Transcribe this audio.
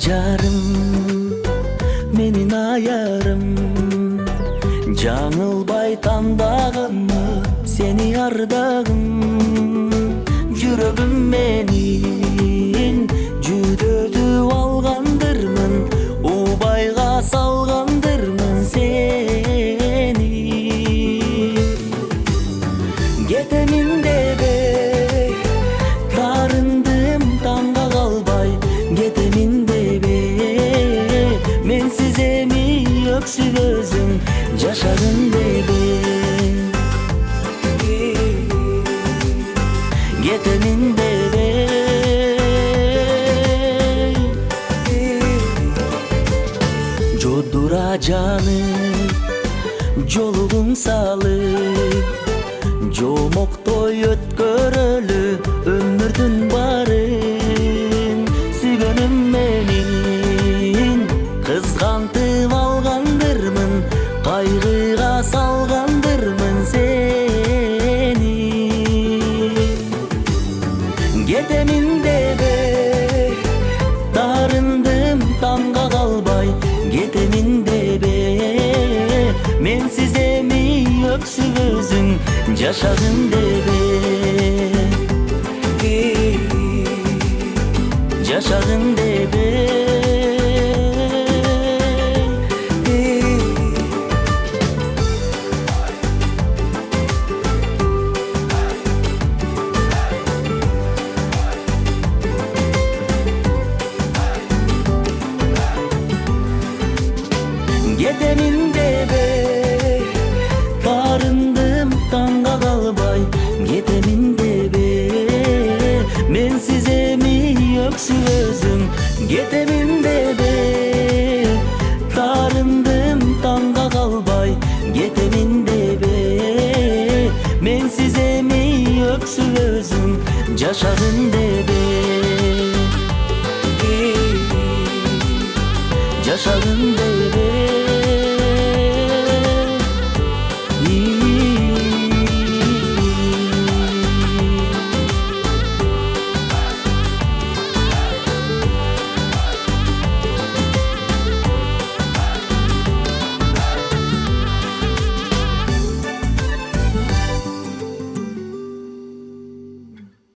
жарым, менин аярым. Жаңылбай тандагыммы сени ардагым. Жүрөгүм менин жүдөтүп алгандырмын, убайга салгандырмын сени. Кетемин дебей тарындым таңга калбай, кетемин дебей менсиз эми өксүп өзүң жашадың дебей. Кетемин дебей жодура жанып жолугуң салып, жомоктой өткөрөлү өмүрдүн барын. Сүйгөнүм менин кызгантып алгандырмын, кайгыга салгандырмын сени. Кетемин дебей тарындым тамга калбай, кетемин дебей менсиз эми өксүп өзүң жашадың дебей. Жашадың дебей. Кетемин дебей тарындым таңга калбай, кетемин дебей менсиз эми өксүп өзүң. Кетемин дебей тарындым таңга калбай, кетемин дебей менсиз эми өксүп өзүң жашадың дебей. Жашадың дебей.